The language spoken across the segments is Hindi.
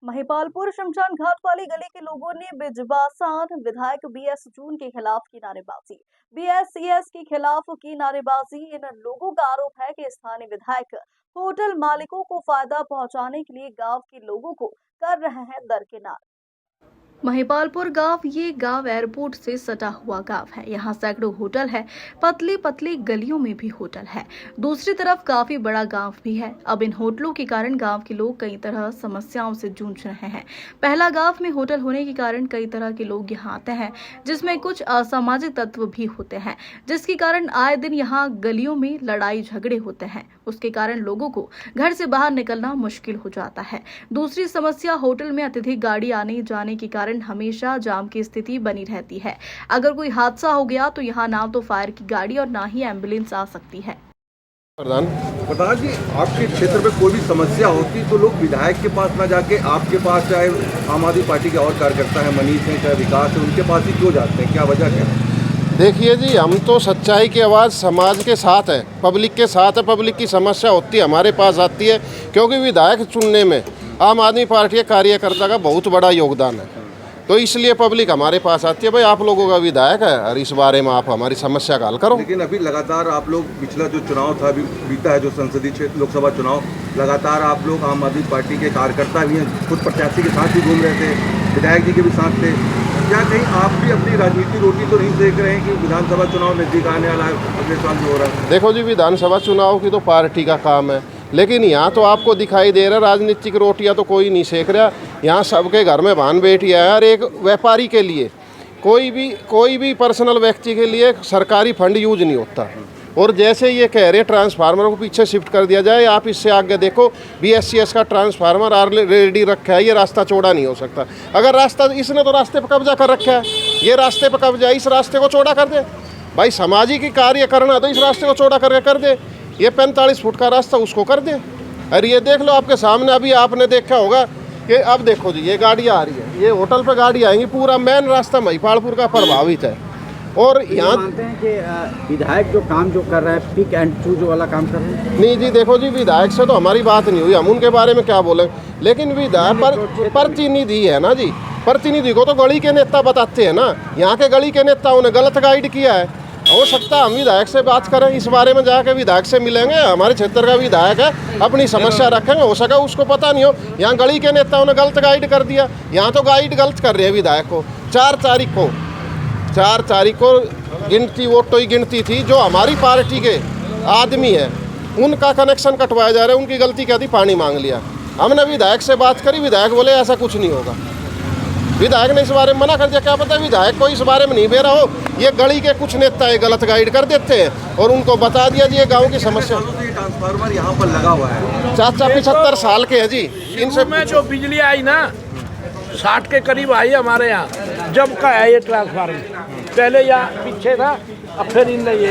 महिपालपुर शमशान घाट वाली गली के लोगों ने बिजबासान विधायक बीएस जून के खिलाफ की नारेबाजी। बीएससीएस के खिलाफ की नारेबाजी। इन लोगों का आरोप है कि स्थानीय विधायक होटल मालिकों को फायदा पहुंचाने के लिए गांव के लोगों को कर रहे हैं दरकिनार। महिपालपुर गांव ये गांव एयरपोर्ट से सटा हुआ गांव है। यहाँ सैकड़ों होटल है, पतली पतली गलियों में भी होटल है। दूसरी तरफ काफी बड़ा गांव भी है। अब इन होटलों के कारण गांव के लोग कई तरह समस्याओं से जूझ रहे हैं। पहला, गांव में होटल होने के कारण कई तरह के लोग यहाँ आते हैं, जिसमें कुछ असामाजिक तत्व भी होते हैं, जिसके कारण आए दिन यहाँ गलियों में लड़ाई झगड़े होते हैं। उसके कारण लोगों को घर से बाहर निकलना मुश्किल हो जाता है। दूसरी समस्या, होटल में अत्यधिक गाड़ी आने जाने के कारण हमेशा जाम की स्थिति बनी रहती है। अगर कोई हादसा हो गया तो यहाँ ना तो फायर की गाड़ी और ना ही एम्बुलेंस आ सकती है। प्रधान जी, आपके क्षेत्र में कोई भी समस्या होती तो लोग विधायक के पास ना जाके आपके पास, चाहे आम आदमी पार्टी के और कार्यकर्ता है, मनीष है, चाहे विकास है, उनके पास ही क्यों जाते हैं? क्या वजह क्या है? देखिए जी, हम तो सच्चाई की आवाज़ समाज के साथ है, पब्लिक के साथ है। पब्लिक की समस्या होती है, हमारे पास आती है, क्योंकि विधायक चुनने में आम आदमी पार्टी के कार्यकर्ता का बहुत बड़ा योगदान है। तो इसलिए पब्लिक हमारे पास आती है, भाई आप लोगों का विधायक है और इस बारे में आप हमारी समस्या का हल करो। लेकिन अभी लगातार आप लोग, पिछला जो चुनाव था, अभी बीता है जो संसदीय क्षेत्र लोकसभा चुनाव, लगातार आप लोग आम आदमी पार्टी के कार्यकर्ता भी हैं, खुद प्रत्याशी के साथ भी घूम रहे थे, विधायक जी के भी साथ थे। क्या कहीं आप भी अपनी राजनीति रोटी तो नहीं देख रहे हैं कि विधानसभा चुनाव नजदीक आने वाला है, अगले साल जो हो रहा है? देखो जी, विधानसभा चुनाव की तो पार्टी का काम है, लेकिन यहाँ तो आपको दिखाई दे रहा है राजनीतिक रोटियाँ तो कोई नहीं सेक रहा। यहाँ सबके घर में भान बेटियाँ है। और एक व्यापारी के लिए, कोई भी पर्सनल व्यक्ति के लिए सरकारी फंड यूज नहीं होता। और जैसे ये कह रहे ट्रांसफार्मर को पीछे शिफ्ट कर दिया जाए, आप इससे आगे देखो, बीएससीएस का ट्रांसफार्मर ऑलरेडी रखा है, ये रास्ता चौड़ा नहीं हो सकता। अगर रास्ता, इसने तो रास्ते पर कब्जा कर रखा है, ये रास्ते पर कब्जा, इस रास्ते को चौड़ा कर दे। भाई सामाजिक कार्य करना तो इस रास्ते को चौड़ा करके कर दे। ये 45 फुट का रास्ता उसको कर दे। अरे ये देख लो आपके सामने, अभी आपने देखा होगा कि अब देखो जी, ये गाड़ियाँ आ रही है, ये होटल पे गाड़ी आएंगी, पूरा मेन रास्ता महिपालपुर का प्रभावित है। और यहाँ मानते हैं कि विधायक जो काम जो कर रहा है, पिक एंड चूज वाला काम कर रहे हैं? नहीं जी, देखो जी, विधायक से तो हमारी बात नहीं हुई, हम उनके बारे में क्या बोले। लेकिन विधायक पर प्रतिनिधि है ना जी, प्रतिनिधि को तो गली के नेता बताते हैं ना। यहाँ के गली के नेताओं ने गलत गाइड किया है। हो सकता है हम विधायक से बात करें इस बारे में, जाके विधायक से मिलेंगे, हमारे क्षेत्र का विधायक है, अपनी समस्या रखेंगे। हो सका उसको पता नहीं हो, यहाँ गली के नेताओं ने गलत गाइड कर दिया। यहाँ तो गाइड गलत कर रहे हैं विधायक को। 4 तारीख को गिनती, वोटों की गिनती थी, जो हमारी पार्टी के आदमी है उनका कनेक्शन कटवाया जा रहा है। उनकी गलती क्या थी, पानी मांग लिया। हमने विधायक से बात करी, विधायक बोले ऐसा कुछ नहीं होगा। विधायक ने इस बारे में मना कर दिया। क्या पता विधायक को इस बारे में नहीं बेरा हो, ये गली के कुछ नेता है गलत गाइड कर देते हैं और उनको बता दिया जी ये गांव की समस्या। ट्रांसफार्मर यहाँ पर लगा हुआ है, चाचा 75 साल के हैं जी। इनसे में जो बिजली आई ना 60 के करीब आई हमारे यहाँ, जब का है ये ट्रांसफार्मर। पहले यहाँ पीछे था, अब फिर इन ये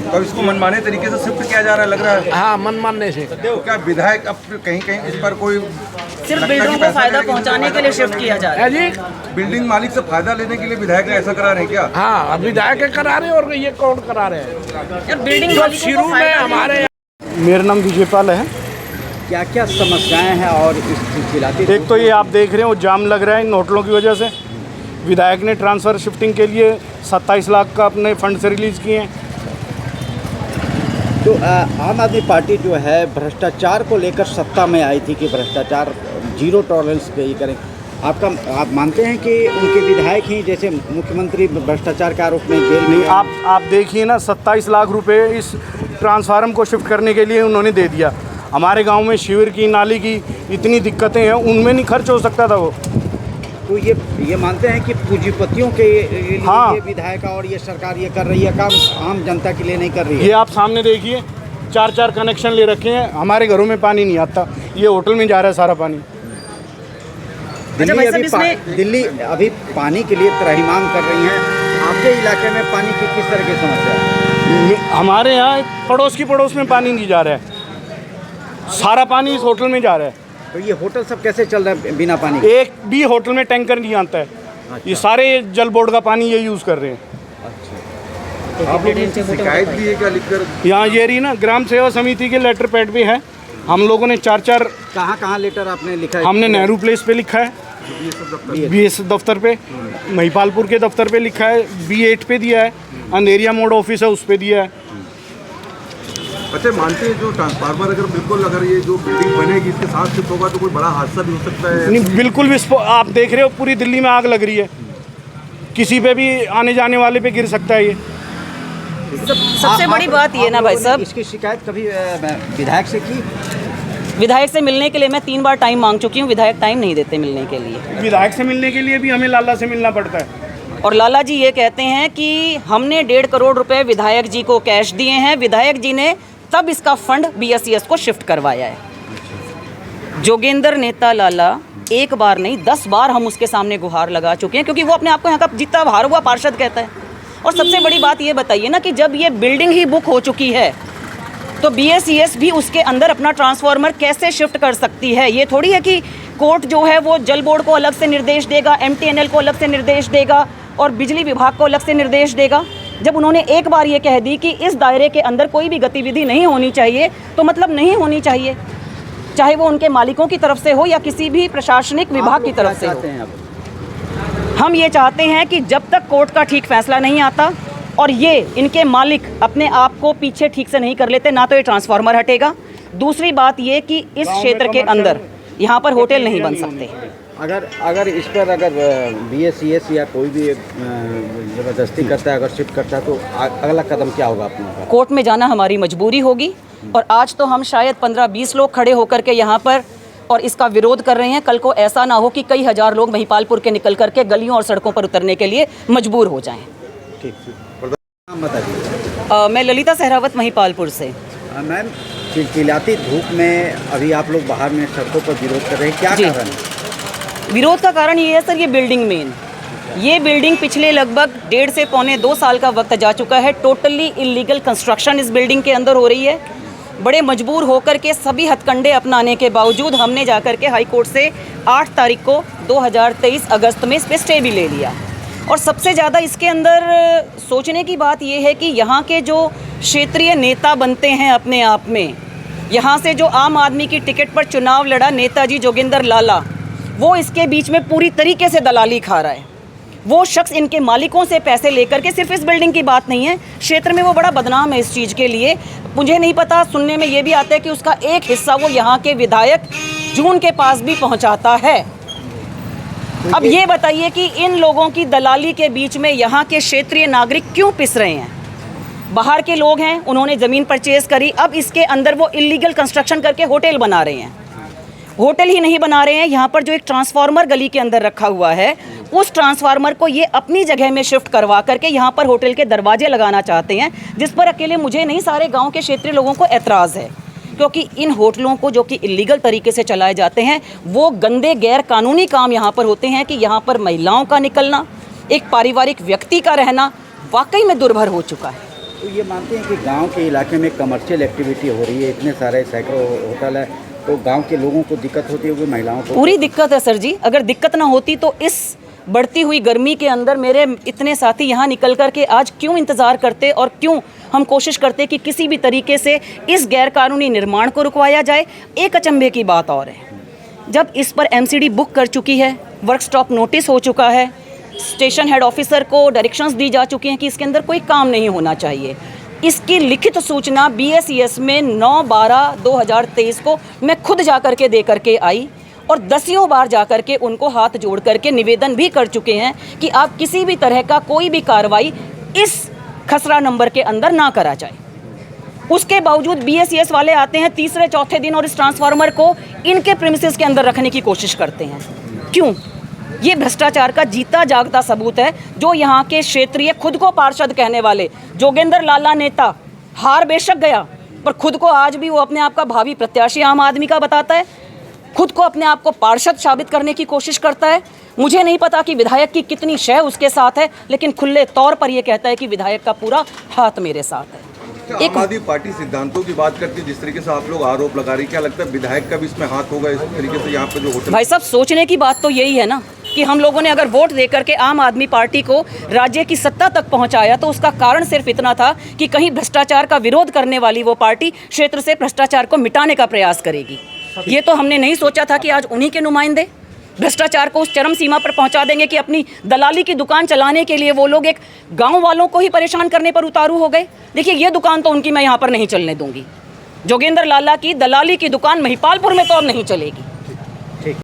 तो इसको मनमाने तरीके से शिफ्ट किया जा रहा है, लग रहा है। हाँ, मनमानने से। तो क्या विधायक अब कहीं इस पर कोई सिर्फ बिल्डरों को फायदा पहुंचाने के लिए शिफ्ट किया जा रहा है जी? बिल्डिंग मालिक से फायदा लेने के लिए विधायक ने ऐसा करा रहे हैं क्या? हाँ, विधायक करा रहे हैं और ये कौन करा रहे हैं? बिल्डिंग मालिक शुरू में हमारे। मेरा नाम विजयपाल है। क्या क्या समस्याएं हैं और इस सिलसिला? एक तो ये आप देख रहे हो जाम लग रहा है इन होटलों की वजह से। विधायक ने ट्रांसफ़र शिफ्टिंग के लिए 27 लाख का अपने फंड से रिलीज़ किए हैं। तो आम आदमी पार्टी जो है भ्रष्टाचार को लेकर सत्ता में आई थी कि भ्रष्टाचार जीरो टॉलरेंस पे ही करें। आप मानते हैं कि उनके विधायक ही, जैसे मुख्यमंत्री भ्रष्टाचार के आरोप में जेल में? आप देखिए ना, 27 लाख रुपए इस ट्रांसफार्मर को शिफ्ट करने के लिए उन्होंने दे दिया। हमारे गांव में शिविर की, नाली की इतनी दिक्कतें हैं, उनमें नहीं खर्च हो सकता था वो। तो ये मानते हैं कि पूंजीपतियों के लिए हाँ, ये विधायक और ये सरकार ये कर रही है काम, आम जनता के लिए नहीं कर रही है। ये आप सामने देखिए, 4 कनेक्शन ले रखे हैं। हमारे घरों में पानी नहीं आता, ये होटल में जा रहा है सारा पानी। दिल्ली अभी पानी के लिए त्राहिमाम कर रही है। आपके इलाके में पानी की किस तरह की समस्या है? हमारे यहाँ पड़ोस में पानी नहीं जा रहा है, सारा पानी इस होटल में जा रहा है। तो ये होटल सब कैसे चल रहा है बिना पानी के? एक भी होटल में टैंकर नहीं आता है। अच्छा। ये सारे जल बोर्ड का पानी ये यूज़ कर रहे हैं। अच्छा, आप लोग शिकायत भी है क्या लिखकर? यहाँ ये रही ना, ग्राम सेवा समिति के लेटर पैड भी है, हम लोगों ने 4-4 कहाँ लेटर आपने लिखा है? हमने नेहरू प्लेस पे लिखा है, BS दफ्तर पे, महिपालपुर के दफ्तर पे लिखा है, B8 पे दिया है, अंधेरिया मोड़ ऑफिस है उस पे दिया है। अच्छा, मानते हैं जो ट्रांसफार्मर अगर बिल्कुल अगर ये जो बिल्डिंग बनेगी इसके साथ शिफ्ट होगा तो कोई बड़ा हादसा भी हो सकता है? नहीं, बिल्कुल विस्फोट। आप देख रहे हो पूरी दिल्ली में आग लग रही है, किसी पे भी आने जाने वाले पे गिर सकता है ये। सबसे बड़ी बात ये ना भाई साहब, इसकी शिकायत कभी विधायक से की? विधायक से मिलने के लिए मैं 3 बार टाइम मांग चुकी हूँ, विधायक टाइम नहीं देते मिलने के लिए। विधायक से मिलने के लिए भी हमें लाला से मिलना पड़ता है। और लाला जी ये कहते हैं कि हमने 1.5 करोड़ रुपए विधायक जी को कैश दिए हैं, विधायक जी ने तब इसका फंड BSES को शिफ्ट करवाया है। जोगेंद्र नेता लाला एक बार नहीं 10 बार हम उसके सामने गुहार लगा चुके हैं, क्योंकि वो अपने आप को यहाँ का जीता हारा हुआ पार्षद कहता है। और सबसे बड़ी बात ये बताइए ना कि जब ये बिल्डिंग ही बुक हो चुकी है तो BSES भी उसके अंदर अपना ट्रांसफार्मर कैसे शिफ्ट कर सकती है? ये थोड़ी है कि कोर्ट जो है वो जल बोर्ड को अलग से निर्देश देगा, MTNL को अलग से निर्देश देगा और बिजली विभाग को अलग से निर्देश देगा। जब उन्होंने एक बार ये कह दी कि इस दायरे के अंदर कोई भी गतिविधि नहीं होनी चाहिए तो मतलब नहीं होनी चाहिए, चाहे वो उनके मालिकों की तरफ से हो या किसी भी प्रशासनिक विभाग की तरफ से हो। हम ये चाहते हैं कि जब तक कोर्ट का ठीक फैसला नहीं आता और ये इनके मालिक अपने आप को पीछे ठीक से नहीं कर लेते, ना तो ये ट्रांसफार्मर हटेगा। दूसरी बात ये कि इस क्षेत्र के अंदर यहाँ पर होटल नहीं बन सकते। अगर इस पर अगर BSES या कोई भी ज़बरदस्ती करता है, अगर शिफ्ट करता है, तो अगला कदम क्या होगा अपना? कोर्ट में जाना हमारी मजबूरी होगी। और आज तो हम शायद 15-20 लोग खड़े होकर के यहाँ पर और इसका विरोध कर रहे हैं, कल को ऐसा ना हो कि कई हज़ार लोग महिपालपुर के निकल करके गलियों और सड़कों पर उतरने के लिए मजबूर हो जाएं। ठीक, नाम बताइए। मैं ललिता सहरावत महिपालपुर से। मैम, चिलचिलाती धूप में अभी आप लोग बाहर में सड़कों पर विरोध कर रहे हैं, क्या कारण है? विरोध का कारण ये है सर, ये बिल्डिंग मेन, ये बिल्डिंग पिछले लगभग 1.5 से पौने 2 साल का वक्त जा चुका है। टोटली इलीगल कंस्ट्रक्शन इस बिल्डिंग के अंदर हो रही है। बड़े मजबूर होकर के सभी हथकंडे अपनाने के बावजूद हमने जाकर के हाई कोर्ट से 8 तारीख को 2023 अगस्त में इस पर स्टे भी ले लिया। और सबसे ज़्यादा इसके अंदर सोचने की बात यह है कि यहाँ के जो क्षेत्रीय नेता बनते हैं अपने आप में, यहाँ से जो आम आदमी की टिकट पर चुनाव लड़ा नेताजी जोगेंद्र लाला, वो इसके बीच में पूरी तरीके से दलाली खा रहा है। वो शख्स इनके मालिकों से पैसे लेकर के, सिर्फ इस बिल्डिंग की बात नहीं है, क्षेत्र में वो बड़ा बदनाम है इस चीज़ के लिए। मुझे नहीं पता, सुनने में ये भी आता है कि उसका एक हिस्सा वो यहाँ के विधायक जून के पास भी पहुँचाता है। अब ये बताइए कि इन लोगों की दलाली के बीच में यहाँ के क्षेत्रीय नागरिक क्यों पिस रहे हैं? बाहर के लोग हैं, उन्होंने ज़मीन परचेज़ करी, अब इसके अंदर वो इलीगल कंस्ट्रक्शन करके होटल बना रहे हैं। होटल ही नहीं बना रहे हैं, यहाँ पर जो एक ट्रांसफार्मर गली के अंदर रखा हुआ है, उस ट्रांसफार्मर को ये अपनी जगह में शिफ्ट करवा करके यहाँ पर होटल के दरवाजे लगाना चाहते हैं, जिस पर अकेले मुझे नहीं, सारे गांव के क्षेत्रीय लोगों को एतराज़ है। क्योंकि इन होटलों को जो कि इलीगल तरीके से चलाए जाते हैं, वो गंदे गैर कानूनी काम यहाँ पर होते हैं कि यहाँ पर महिलाओं का निकलना, एक पारिवारिक व्यक्ति का रहना वाकई में दुर्भर हो चुका है। तो ये मानते हैं कि गांव के इलाके में कमर्शियल एक्टिविटी हो रही है, इतने सारे सैकड़ों होटल है, तो गांव के लोगों को दिक्कत होती होगी, महिलाओं को? पूरी दिक्कत है सर जी। अगर दिक्कत ना होती तो इस बढ़ती हुई गर्मी के अंदर मेरे इतने साथी यहाँ निकल कर के आज क्यों इंतज़ार करते और क्यों हम कोशिश करते कि किसी भी तरीके से इस गैरकानूनी निर्माण को रुकवाया जाए। एक अचंभे की बात और है, जब इस पर MCD बुक कर चुकी है, वर्क स्टॉप नोटिस हो चुका है, स्टेशन हेड ऑफिसर को डायरेक्शंस दी जा चुकी हैं कि इसके अंदर कोई काम नहीं होना चाहिए, इसकी लिखित सूचना BSES में 9/12/2023 को मैं खुद जा कर के दे करके आई और 10 बार जा कर के उनको हाथ जोड़ करके निवेदन भी कर चुके हैं कि आप किसी भी तरह का कोई भी कार्रवाई इस खसरा नंबर के अंदर ना करा जाए। उसके बावजूद BSES वाले आते हैं तीसरे चौथे दिन और इस ट्रांसफार्मर को इनके प्रीमिसेस के अंदर रखने की कोशिश करते हैं। क्यों? ये भ्रष्टाचार का जीता जागता सबूत है। जो यहाँ के क्षेत्रीय खुद को पार्षद कहने वाले जोगेंद्र लाला नेता हार बेशक गया, पर खुद को आज भी वो अपने आप का भावी प्रत्याशी आम आदमी का बताता है, खुद को अपने आप को पार्षद साबित करने की कोशिश करता है। मुझे नहीं पता कि विधायक की कितनी शय उसके साथ है, लेकिन खुले तौर पर यह कहता है कि विधायक का पूरा हाथ मेरे साथ है। आम आदमी पार्टी सिद्धांतों की बात करती है, जिस तरीके से आप लोग आरोप लगा रही, क्या लगता है विधायक का भी इसमें हाथ होगा इस तरीके से यहाँ पे जो होटल? भाई साहब, सोचने की बात तो यही है ना कि हम लोगों ने अगर वोट दे करके आम आदमी पार्टी को राज्य की सत्ता तक पहुंचाया तो उसका कारण सिर्फ इतना था कि कहीं भ्रष्टाचार का विरोध करने वाली वो पार्टी क्षेत्र से भ्रष्टाचार को मिटाने का प्रयास करेगी। ये तो हमने नहीं सोचा था कि आज उन्हीं के नुमाइंदे भ्रष्टाचार को उस चरम सीमा पर पहुंचा देंगे कि अपनी दलाली की दुकान चलाने के लिए वो लोग एक गांव वालों को ही परेशान करने पर उतारू हो गए। देखिए, ये दुकान तो उनकी मैं यहाँ पर नहीं चलने दूंगी। जोगेंद्र लाला की दलाली की दुकान महिपालपुर में तो अब नहीं चलेगी।